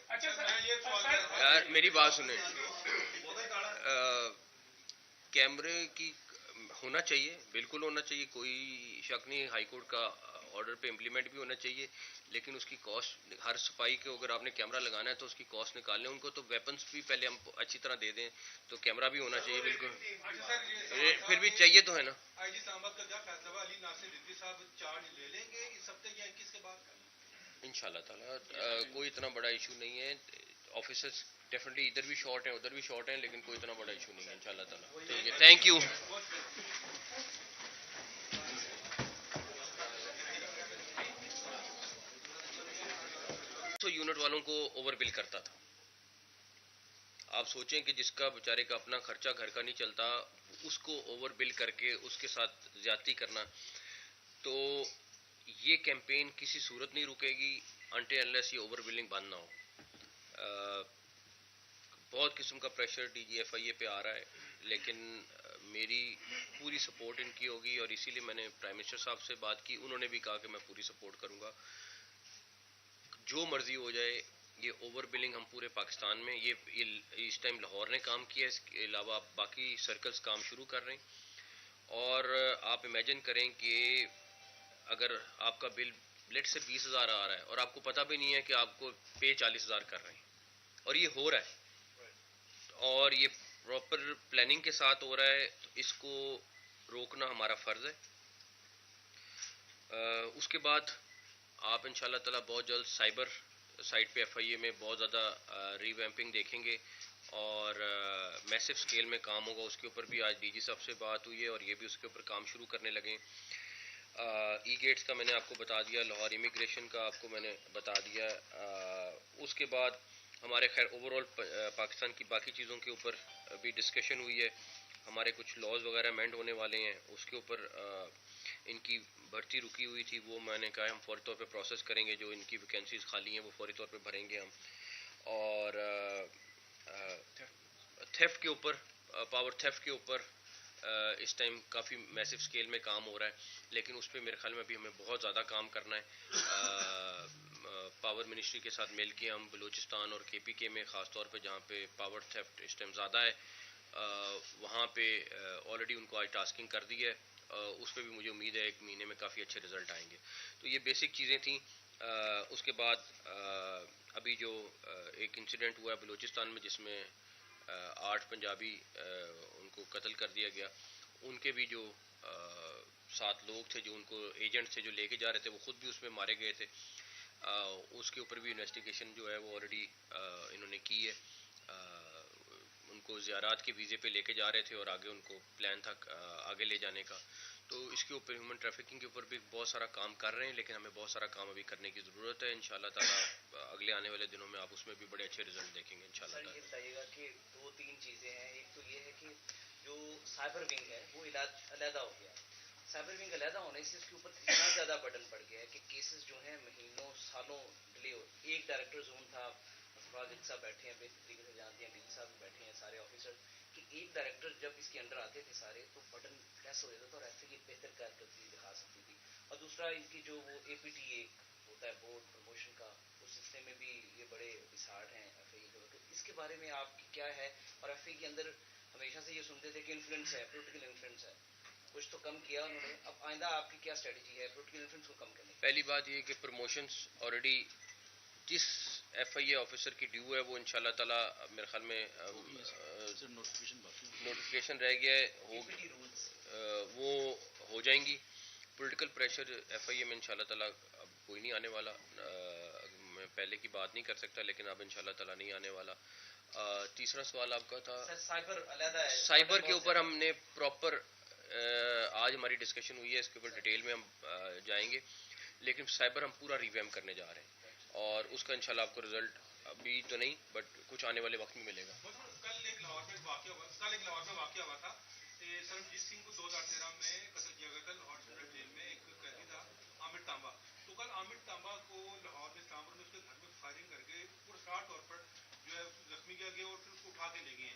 अच्छा सर, मैं ये सवाल यार मेरी बात सुने, कैमरे की होना चाहिए, बिल्कुल होना चाहिए, कोई शक नहीं। हाई कोर्ट का ऑर्डर पे इम्प्लीमेंट भी होना चाहिए, लेकिन उसकी कॉस्ट, हर सफाई के अगर आपने कैमरा लगाना है तो उसकी कॉस्ट निकालने, उनको तो वेपन्स भी पहले हम अच्छी तरह दे दें, तो कैमरा भी होना चाहिए बिल्कुल। फिर भी चाहिए तो है ना। आईजी सांबा का क्या फैसला, अली नासिर रिजवी साहब चार्ज ले लेंगे इस हफ्ते या 21 के बाद? इंशाल्लाह ताला कोई इतना बड़ा इशू नहीं है। ऑफिसर्स डेफिनेटली इधर भी शॉर्ट हैं, उधर भी शॉर्ट हैं, लेकिन कोई इतना बड़ा इशू नहीं है इंशाल्लाह ताला। ठीक है, थैंक यू। तो यूनिट वालों को ओवर बिल करता था। आप सोचें कि जिसका बेचारे का अपना खर्चा घर का नहीं चलता, उसको ओवर बिल करके उसके साथ ज्यादती करना, तो ये कैंपेन किसी सूरत नहीं रुकेगी अनटिल अनलेस ये ओवर बिलिंग बंद ना हो। बहुत किस्म का प्रेशर DGFIA पे आ रहा है, लेकिन मेरी पूरी सपोर्ट इनकी होगी, और इसीलिए मैंने प्राइम मिनिस्टर साहब से बात की, उन्होंने भी कहा कि मैं पूरी सपोर्ट करूंगा, जो मर्जी हो जाए। ये ओवर बिलिंग हम पूरे पाकिस्तान में, ये इस टाइम लाहौर ने काम किया, इसके अलावा बाकी सर्कल्स काम शुरू कर रहे हैं। और आप इमेजिन करें कि अगर आपका बिल लेट से 20,000 आ रहा है और आपको पता भी नहीं है कि आपको पे 40,000 कर रहे हैं, और ये हो रहा है, और ये प्रॉपर प्लानिंग के साथ हो रहा है, तो इसको रोकना हमारा फ़र्ज़ है। उसके बाद आप इंशाल्लाह ताला बहुत जल्द साइबर साइट पे FIA में बहुत ज़्यादा रीवैम्पिंग देखेंगे, और मैसिव स्केल में काम होगा। उसके ऊपर भी आज DG साहब से बात हुई है, और ये भी उसके ऊपर काम शुरू करने लगे। ई गेट्स का मैंने आपको बता दिया, लाहौर इमिग्रेशन का आपको मैंने बता दिया। उसके बाद हमारे खैर ओवरऑल पाकिस्तान की बाकी चीज़ों के ऊपर भी डिस्कशन हुई है। हमारे कुछ लॉज वगैरह अमेंड होने वाले हैं, उसके ऊपर इनकी भर्ती रुकी हुई थी, वो मैंने कहा हम फौरी तौर पे प्रोसेस करेंगे, जो इनकी वैकेंसीज खाली हैं वो फौरी तौर पे भरेंगे हम। और थेफ्ट के ऊपर, पावर थेफ्ट के ऊपर इस टाइम काफ़ी मैसिव स्केल में काम हो रहा है, लेकिन उस पर मेरे ख्याल में अभी हमें बहुत ज़्यादा काम करना है। पावर मिनिस्ट्री के साथ मिल के हम बलूचिस्तान और KPK में ख़ास तौर पे जहाँ पे पावर थेफ्ट इस टाइम ज़्यादा है, वहाँ पे ऑलरेडी उनको आज टास्किंग कर दी है। उस पर भी मुझे उम्मीद है 1 महीने में काफ़ी अच्छे रिजल्ट आएंगे। तो ये बेसिक चीज़ें थी। उसके बाद अभी जो एक इंसिडेंट हुआ है बलूचिस्तान में, जिसमें 8 पंजाबी उनको कत्ल कर दिया गया, उनके भी जो 7 लोग थे जो उनको एजेंट थे जो लेके जा रहे थे, वो खुद भी उसमें मारे गए थे। उसके ऊपर भी इन्वेस्टिगेशन जो है वो ऑलरेडी इन्होंने की है। उनको ज़ियारात के वीज़े पे लेके जा रहे थे, और आगे उनको प्लान था आगे ले जाने का। तो इसके ऊपर ह्यूमन ट्रैफिकिंग के ऊपर भी बहुत सारा काम कर रहे हैं, लेकिन हमें बहुत सारा काम अभी करने की ज़रूरत है। इंशाल्लाह ताला अगले आने वाले दिनों में आप उसमें भी बड़े अच्छे रिजल्ट देखेंगे इंशाल्लाह ताला। ये बताइएगा कि 2-3 चीज़ें हैं। एक तो ये है कि जो साइबर विंग है वो अलहदा हो गया। साइबर विंग अलहदा होने से इसके ऊपर इतना ज़्यादा बर्डन पड़ गया है कि केसेस जो हैं महीनों सालों डिले हो। एक डायरेक्टर जोन था, राजिक साहब बैठे हैं, बेसिक तरीके से जानते हैं, DG साहब बैठे हैं, सारे ऑफिसर, कि एक डायरेक्टर जब इसके अंडर आते थे सारे, तो बटन प्रेस हो जाता था और ऐसे की बेहतर कारकर्दगी दिखा सकती थी। और दूसरा इनकी जो वो APTA होता है बोर्ड प्रमोशन का, उस सिलसिले में भी ये बड़े बिसाट हैं FIA के। तो इसके बारे में आपकी क्या है? और FIA के अंदर हमेशा से ये सुनते थे कि इन्फ्लुएंस है, पोलिटिकल इन्फ्लुएंस है, कुछ तो कम किया उन्होंने, अब आइंदा आपकी क्या स्ट्रेटजी है पोलिटिकल इन्फ्लुएंस को कम करने की? पहली बात ये कि प्रमोशंस ऑलरेडी जिस FIA ऑफिसर की ड्यू है वो इंशाल्लाह ताला मेरे ख्याल में नोटिफिकेशन रह गया है, वो हो जाएंगी। पॉलिटिकल प्रेशर FIA में इंशाल्लाह ताला अब कोई नहीं आने वाला। मैं पहले की बात नहीं कर सकता, लेकिन अब इंशाल्लाह ताला नहीं आने वाला। तीसरा सवाल आपका था साइबर अलहदा है। साइबर के ऊपर हमने प्रॉपर आज हमारी डिस्कशन हुई है, इसके ऊपर डिटेल में हम जाएंगे, लेकिन साइबर हम पूरा रिवैम्प करने जा रहे हैं, और उसका इंशाल्लाह आपको रिजल्ट अभी तो नहीं बट कुछ आने वाले वक्त में मिलेगा। कल एक लाहौर में वाकया हुआ था, सरबजीत सिंह को 2013 में कत्ल किया गया था लाहौर सेंट्रल जेल में, एक कैदी था आमिर तांबा। तो कल आमिर तांबा को लाहौर में इस्लामपुर में उसके घर में फायरिंग करके पुरस्कार तौर पर जो है जख्मी किया गया और फिर उसको उठा के ले गए